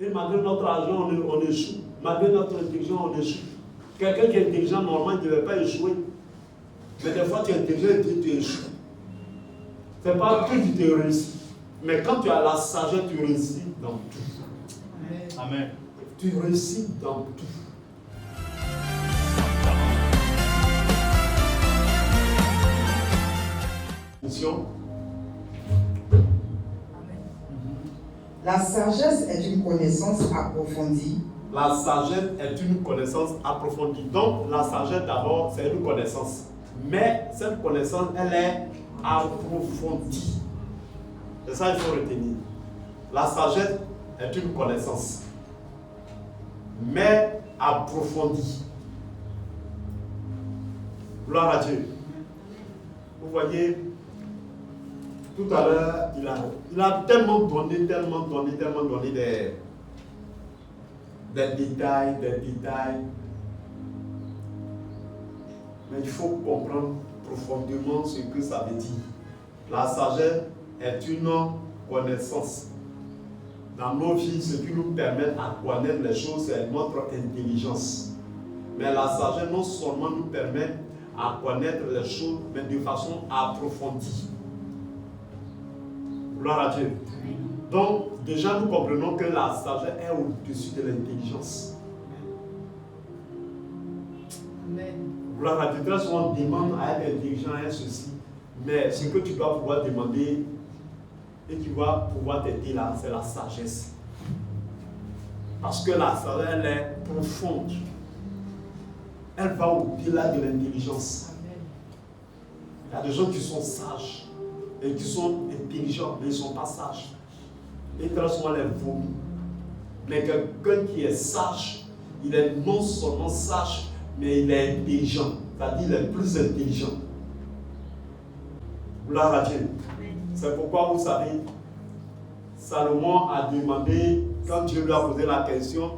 Et malgré notre argent, on échoue. Malgré notre intelligence, on échoue. Quelqu'un qui est intelligent, normalement, il ne devait pas échouer. Mais des fois, tu es intelligent et tu échoues. Ce n'est pas tout qui te réussit. Mais quand tu as la sagesse, tu réussis dans tout. Amen. Tu réussis dans tout. Mission. La sagesse est une connaissance approfondie. La sagesse est une connaissance approfondie. Donc, la sagesse, d'abord, c'est une connaissance. Mais cette connaissance, elle est approfondie. C'est ça qu'il faut retenir. La sagesse est une connaissance, mais approfondie. Gloire à Dieu. Vous voyez, tout à l'heure, il a tellement donné des détails. Mais il faut comprendre profondément ce que ça veut dire. La sagesse est une connaissance. Dans nos vies, ce qui nous permet à connaître les choses, c'est notre intelligence. Mais la sagesse non seulement nous permet à connaître les choses, mais de façon approfondie. Gloire à Dieu. Donc, déjà, nous comprenons que la sagesse est au-dessus de l'intelligence. Amen. Gloire à Dieu. Très souvent, on demande à être intelligent, à ceci. Mais ce que tu dois pouvoir demander et qui va pouvoir t'aider là, c'est la sagesse. Parce que la sagesse, elle est profonde. Elle va au-delà de l'intelligence. Il y a des gens qui sont sages et qui sont intelligents, mais ils ne sont pas sages. Et très souvent, les vomi. Mais quelqu'un qui est sage, il est non seulement sage, mais il est intelligent. C'est-à-dire, il est plus intelligent. Gloire à Dieu. C'est pourquoi, vous savez, Salomon a demandé, quand Dieu lui a posé la question,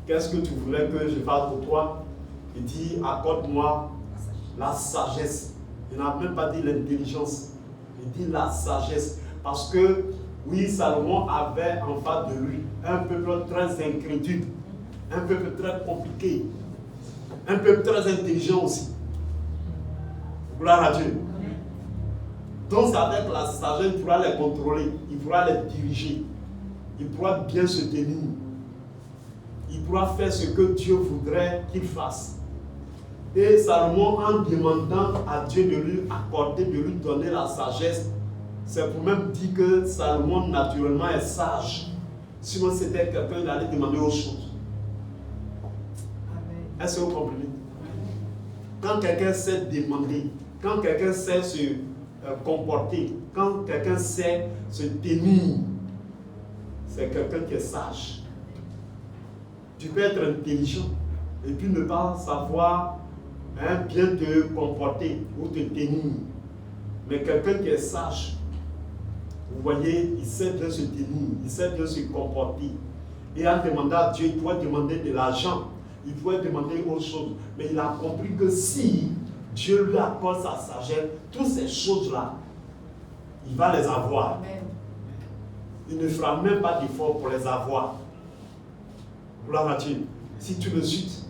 qu'est-ce que tu voulais que je fasse pour toi? Il dit, accorde-moi la sagesse. Il n'a même pas dit l'intelligence. Il dit la sagesse. Parce que, oui, Salomon avait en face de lui un peuple très incrédule, un peuple très compliqué, un peuple très intelligent aussi. Gloire à Dieu. Donc, avec la sagesse, il pourra les contrôler, il pourra les diriger, il pourra bien se tenir, il pourra faire ce que Dieu voudrait qu'il fasse. Et Salomon, en demandant à Dieu de lui accorder, de lui donner la sagesse, c'est pour même dire que Salomon, naturellement, est sage. Sinon, c'était quelqu'un qui allait demander autre chose. Est-ce que vous comprenez? Quand quelqu'un sait demander, quand quelqu'un sait se comporter, quand quelqu'un sait se tenir, c'est quelqu'un qui est sage. Tu peux être intelligent et puis ne pas savoir bien te comporter ou te tenir. Mais quelqu'un qui est sage, vous voyez, il sait bien se tenir, il sait bien se comporter. Et en demandant à Dieu, il pourrait demander de l'argent, il pourrait demander autre chose. Mais il a compris que si Dieu lui accorde sa sagesse, toutes ces choses-là, il va les avoir. Amen. Il ne fera même pas d'effort pour les avoir. Gloire à Dieu. Si tu le suis,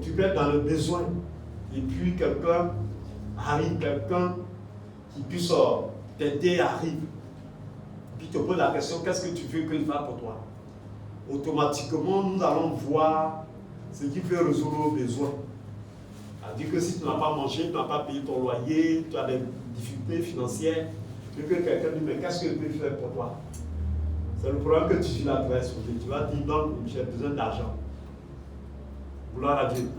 tu peux être dans le besoin. Et puis quelqu'un arrive, quelqu'un qui puisse t'aider arrive. Puis te pose la question, qu'est-ce que tu veux qu'il fasse pour toi? Automatiquement, nous allons voir ce qui peut résoudre nos besoins. C'est-à-dire que si tu n'as pas mangé, tu n'as pas payé ton loyer, tu as des difficultés financières, et que quelqu'un dit, mais qu'est-ce que je peux faire pour toi? C'est le problème que tu vis là, tu vas exposer. Tu vas dire, non, j'ai besoin d'argent. Gloire à Dieu.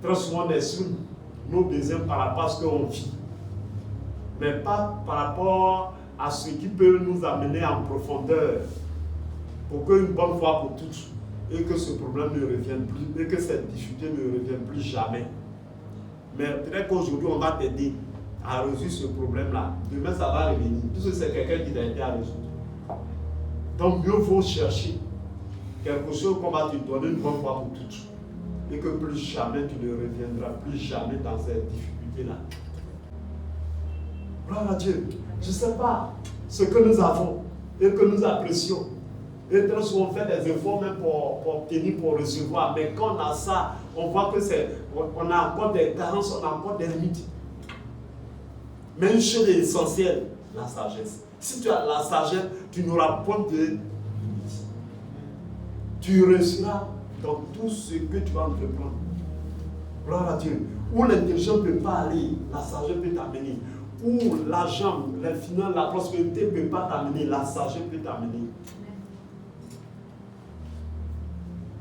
Très souvent, on exprime nos besoins par rapport à ce qu'on vit, mais pas par rapport à ce qui peut nous amener en profondeur, pour qu'une bonne fois pour toutes, et que ce problème ne revienne plus, et que cette difficulté ne revienne plus jamais. Mais peut-être qu'aujourd'hui, on va t'aider à résoudre ce problème-là. Demain, ça va revenir, puisque c'est quelqu'un qui t'a aidé à résoudre. Donc, mieux vaut chercher quelque chose qu'on va te donner une bonne fois pour toutes, et que plus jamais tu ne reviendras plus jamais dans cette difficulté-là. Gloire à Dieu. Je ne sais pas ce que nous avons, et que nous apprécions. Et très souvent, on fait des efforts même pour obtenir, pour recevoir. Mais quand on a ça, on voit que on a encore des carences, on a encore des limites. Mais une chose est essentielle, la sagesse. Si tu as la sagesse, tu n'auras point de limites. Tu réussiras dans tout ce que tu vas entreprendre. Gloire à Dieu. Où l'intelligence ne peut pas aller, la sagesse peut t'amener. Où l'argent, les finances, la prospérité ne peut pas t'amener, la sagesse peut t'amener.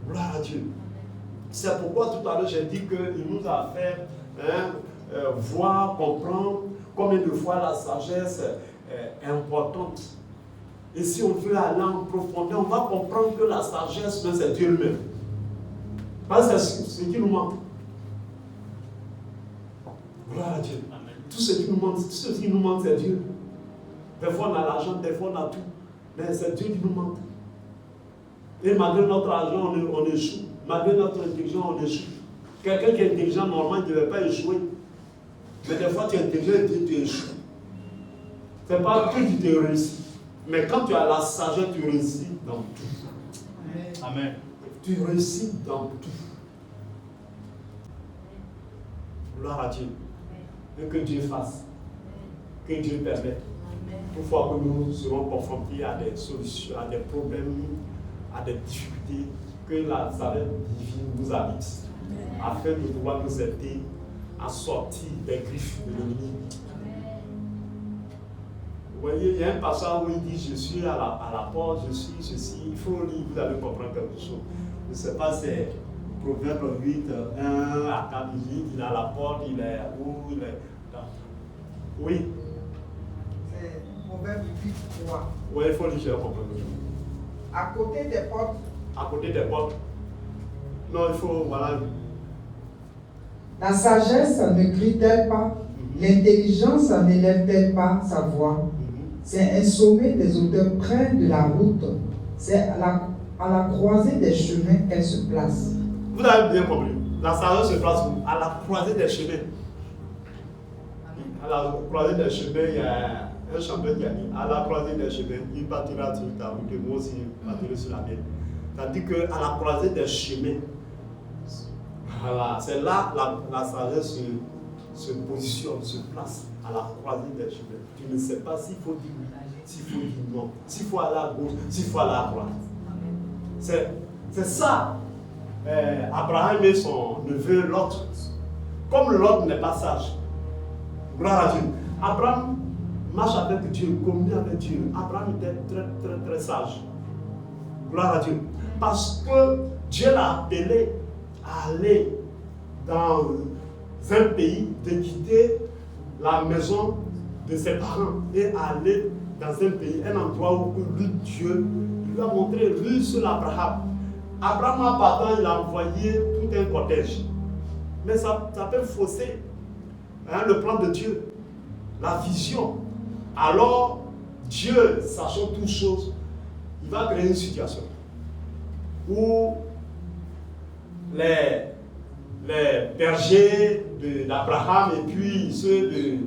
Gloire à Dieu. C'est pourquoi tout à l'heure j'ai dit qu'il nous a fait voir, comprendre combien de fois la sagesse est importante. Et si on veut aller en profondeur, on va comprendre que la sagesse, c'est Dieu lui-même. Parce que c'est ce qui nous manque. Gloire à Dieu. Amen. Tout ce qui nous manque, c'est Dieu. Des fois on a l'argent, des fois on a tout. Mais c'est Dieu qui nous manque. Et malgré notre argent, on échoue. Malgré notre intelligence, on échoue. Quelqu'un qui est intelligent, normalement, il ne devait pas échouer. Mais des fois, tu es intelligent et tu échoues. Ce n'est pas tout qui te réussit. Mais quand tu as la sagesse, tu réussis dans tout. Amen. Tu réussis dans tout. Gloire à Dieu. Et que Dieu fasse. Que Dieu permette. Toutefois que nous serons confrontés à des solutions, à des problèmes, à des difficultés, que la sagesse divine nous habite, afin de pouvoir nous aider à sortir des griffes de l'ennemi. Vous voyez, il y a un passage où il dit je suis à la porte, je suis ceci. Il faut lire, vous allez comprendre quelque chose. Je ne sais pas, c'est Proverbe 8, 1 à 4, il est à la porte, il est où, il est dans. Oui. C'est Proverbe 8, 3. Oui, il faut lire, je vais comprendre. À côté des portes. À côté des portes. Non, il faut, voilà. La sagesse ne crie-t-elle pas? L'intelligence n'élève-t-elle pas sa voix? C'est un sommet des auteurs près de la route. C'est à la croisée des chemins qu'elle se place. Vous avez bien compris. La sagesse se place où? À la croisée des chemins. À la croisée des chemins, il y a un champion qui a dit à la croisée des chemins, il partira sur ta route et moi aussi, je partirai sur la mienne. C'est-à-dire qu'à la croisée des chemins, voilà, c'est là la sagesse se positionne, se place à la croisée des chemins. Tu ne sais pas s'il faut dire oui, s'il faut dire non, s'il faut aller à gauche, s'il faut aller à droite. C'est ça. Abraham et son neveu Lot. Comme Lot n'est pas sage, gloire à Dieu. Abraham marche avec Dieu, communique avec Dieu. Abraham était très, très, très sage. Gloire à Dieu. Parce que Dieu l'a appelé à aller dans un pays, de quitter la maison de ses parents et aller dans un pays, un endroit où lui, Dieu, lui a montré, lui, sur Abraham. Abraham, en partant, il a envoyé tout un cortège. Mais ça peut fausser le plan de Dieu, la vision. Alors, Dieu, sachant toutes choses, il va créer une situation où les bergers d'Abraham et puis ceux de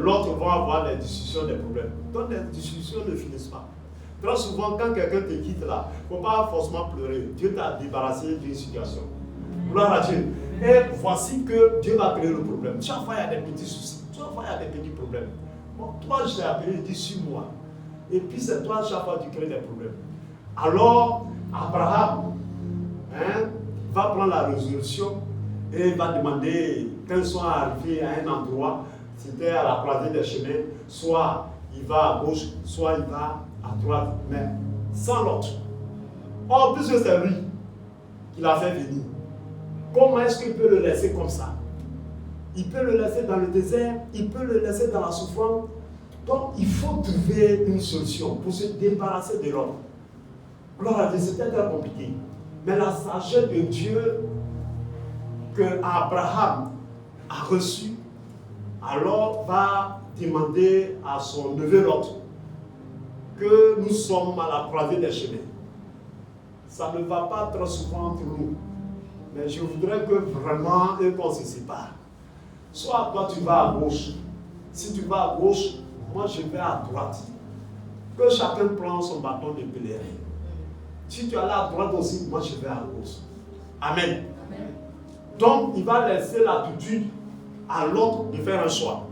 l'autre vont avoir des discussions, des problèmes. Donc les discussions ne finissent pas. Très souvent, quand quelqu'un te quitte là, il ne faut pas forcément pleurer. Dieu t'a débarrassé d'une situation. Gloire à Dieu. Et voici que Dieu va créer le problème. Chaque fois, il y a des petits soucis. Chaque fois, il y a des petits problèmes. Bon, toi, je t'ai appelé, je dis suis-moi. Et puis, c'est toi, chaque fois, tu crées des problèmes. Alors, Abraham va prendre la résolution et va demander, quand ils sont arrivés à un endroit, c'était à la croisée des chemins, soit il va à gauche, soit il va à droite, mais sans l'autre. Or, puisque c'est lui qui l'a fait venir, comment est-ce qu'il peut le laisser comme ça? Il peut le laisser dans le désert, il peut le laisser dans la souffrance. Donc, il faut trouver une solution pour se débarrasser de l'homme. Gloire à Dieu, c'était très compliqué. Mais la sagesse de Dieu que Abraham a reçue, alors va demander à son neveu Lot que nous sommes à la croisée des chemins. Ça ne va pas très souvent entre nous. Mais je voudrais que vraiment qu'on se sépare. Soit toi tu vas à gauche. Si tu vas à gauche, moi je vais à droite. que chacun prend son bâton de pèlerin. Si tu es là à droite aussi, moi je vais à gauche. Amen. Amen. Donc, il va laisser l'attitude à l'autre de faire un choix.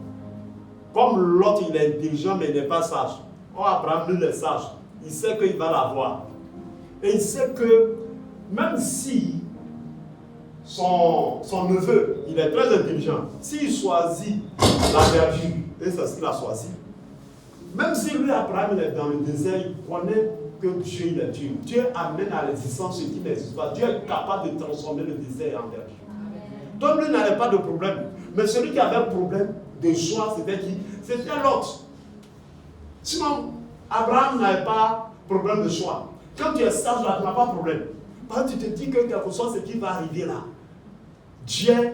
Comme l'autre, il est intelligent, mais il n'est pas sage. Oh, Abraham, lui, il est sage. Il sait qu'il va l'avoir. Et il sait que, même si son neveu, il est très intelligent, s'il choisit la verdure, et c'est ce qu'il a choisi, même si lui, Abraham, il est dans le désert, il connaît que Dieu, il est Dieu. Dieu amène à l'existence ce qui n'existe pas. Dieu est capable de transformer le désert en verdure. Donc lui n'avait pas de problème. Mais celui qui avait un problème de choix, c'était qui? C'était l'autre. Sinon, Abraham n'avait pas de problème de choix. Quand tu es sage, là, tu n'as pas de problème. Parce que tu te dis que quelque chose, ce qui va arriver là, Dieu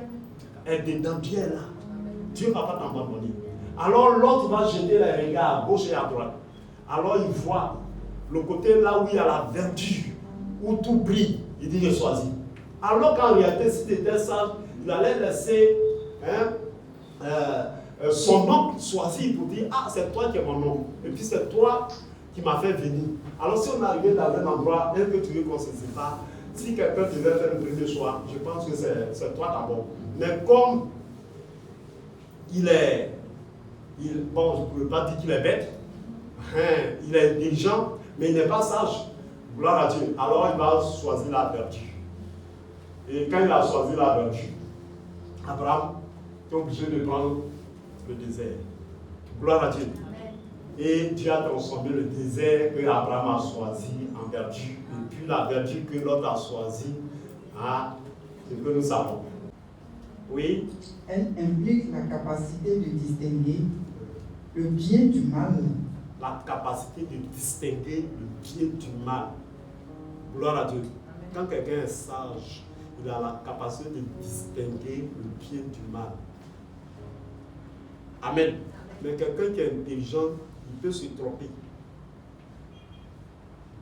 est dedans, Dieu est là. Dieu ne va pas t'abandonner. Alors l'autre va jeter les regards à gauche et à droite. Alors il voit le côté là où il y a la verdure, où tout brille. Il dit, je choisis. Alors qu'en réalité, si tu étais sage, il allait laisser son oncle choisir pour dire, ah, c'est toi qui es mon oncle. Et puis c'est toi qui m'as fait venir. Alors si on arrivait dans un endroit, un que tu veux qu'on ne se sépare, si quelqu'un devait faire le premier choix, je pense que c'est toi d'abord. Mais comme bon, je ne peux pas dire qu'il est bête, il est intelligent, mais il n'est pas sage. Gloire à Dieu. Alors il va choisir la vertu. Et quand il a choisi la vertu, Abraham est obligé de prendre le désert. Gloire à Dieu. Amen. Et Dieu a transformé le désert que Abraham a choisi en vertu. Et puis la vertu que l'autre a choisi à ce que nous savons. Oui. Elle implique la capacité de distinguer le bien du mal. La capacité de distinguer le bien du mal. Gloire à Dieu. Quand quelqu'un est sage, il a la capacité de distinguer le bien du mal. Amen. Mais quelqu'un qui est intelligent, il peut se tromper.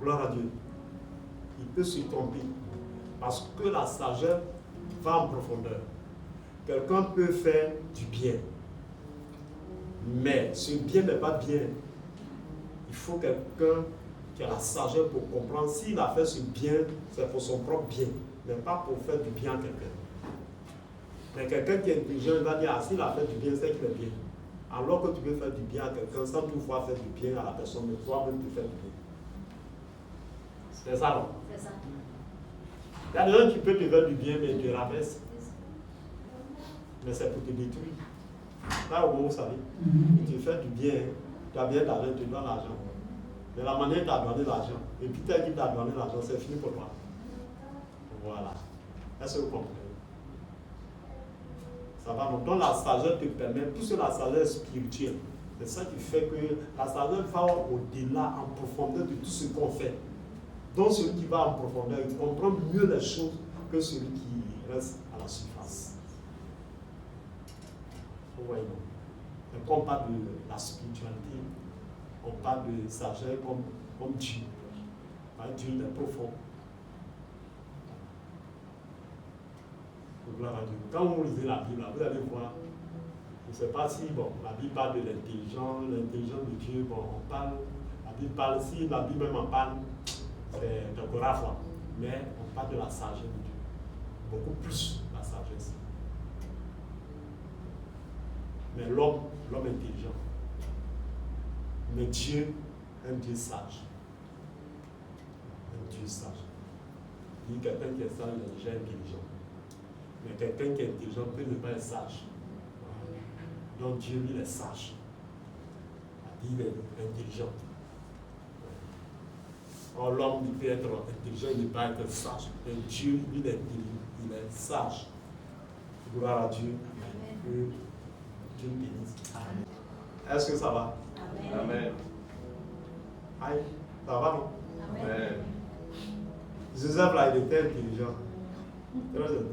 Gloire à Dieu. Il peut se tromper. Parce que la sagesse va en profondeur. Quelqu'un peut faire du bien. Mais ce bien n'est pas bien. Il faut quelqu'un qui a la sagesse pour comprendre. S'il a fait ce bien, c'est pour son propre bien, mais pas pour faire du bien à quelqu'un. Mais quelqu'un qui est intelligent, il va dire, ah, s'il a fait du bien, c'est qu'il est bien. Alors que tu veux faire du bien à quelqu'un sans toutefois faire du bien à la personne, mais toi-même tu fais du bien. C'est ça, non? C'est ça. Il y a des gens qui peuvent te faire du bien, mais tu rabaisses. Mais c'est pour te détruire. Là, au moins, vous savez, tu fais du bien, tu as bien d'argent, tu donnes l'argent. Mais la manière dont tu as donné l'argent, et puis tel qui t'a donné l'argent, c'est fini pour toi. Voilà. Est-ce que vous comprenez? Ça va, donc la sagesse te permet, puisque la sagesse spirituelle, c'est ça qui fait que la sagesse va au-delà, en profondeur de tout ce qu'on fait. Donc celui qui va en profondeur, il comprend mieux les choses que celui qui reste à la surface. Vous voyez, non? Mais quand on parle de la spiritualité, on parle de sagesse comme Dieu. Dieu il est profond. Gloire à Dieu. Quand vous lisez la Bible, vous allez voir, je ne sais pas si la Bible parle de l'intelligence de Dieu, on parle, la Bible parle, si la Bible même en parle, c'est encore à fois. Mais on parle de la sagesse de Dieu. Beaucoup plus la sagesse. Mais l'homme intelligent. Mais Dieu, un Dieu sage. Un Dieu sage. Il dit quelqu'un qui est sage, il est déjà intelligent. Mais quelqu'un qui est intelligent peut ne pas être sage. Donc Dieu, lui, il est sage. Il est intelligent. Or, l'homme, il peut être intelligent, il ne peut pas être sage. Mais Dieu, lui, il est intelligent, il est sage. Gloire à Dieu. Amen. Dieu bénisse. Amen. Est-ce que ça va? Amen. Amen. Aïe, ça va, non? Amen. Joseph, là, il était intelligent. Très intelligent.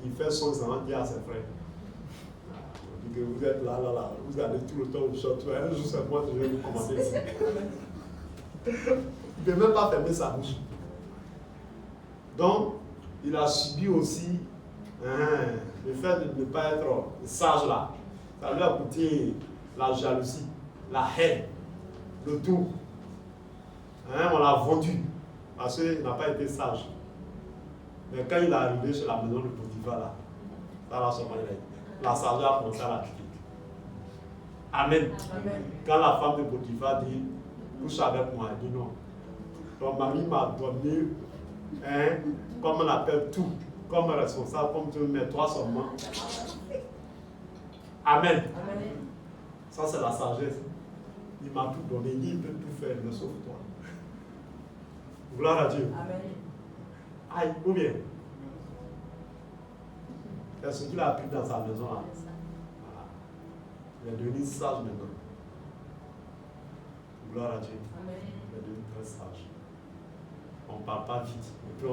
Il fait son sang, dit à ses frères. Il dit que vous êtes là, vous allez tout le temps au château. Un jour, c'est moi qui vais vous commander ici. Il ne peut même pas fermer sa bouche. Donc, il a subi aussi le fait de ne pas être sage là. Ça lui a coûté la jalousie, la haine le tour. Hein, on l'a vendu parce qu'il n'a pas été sage. Mais quand il est arrivé chez la maison de Potiphar, là, seulement, la sagesse a commencé à la quitter. Amen. Amen. Quand la femme de Potiphar dit, couche avec moi, elle dit non. Ton mari m'a donné, comme on appelle tout, comme responsable, comme tu mais toi seulement. Amen. Amen. Ça, c'est la sagesse. Il m'a tout donné, il peut tout faire, mais sauf toi. Gloire à Dieu. Amen. Aïe, ou bien. Est-ce qu'il a appris dans sa maison là? Voilà. Il est devenu sage maintenant. Gloire à Dieu. Amen. Il est devenu très sage. On ne parle pas vite. Et puis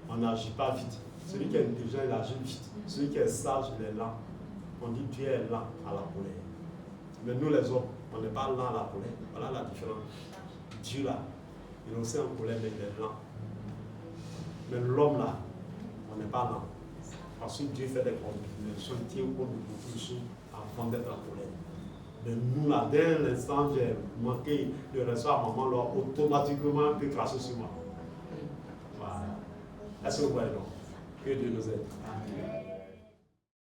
on n'agit pas vite. Celui qui est intelligent, il agit vite. Celui qui est sage, il est lent. On dit Dieu est lent à la colère. Mais nous les hommes, on n'est pas lent à la colère. Voilà la différence. Dieu là, il est aussi en colère, mais il est lent. Mais l'homme là, on n'est pas lent. Parce que Dieu fait des combinaisons, il tient compte de beaucoup de choses avant d'être en colère. Mais nous là, dès l'instant j'ai manqué de recevoir maman, là, automatiquement, il peut cracher sur moi. Voilà. Est-ce que vous voyez donc? Que Dieu nous aide. Amen.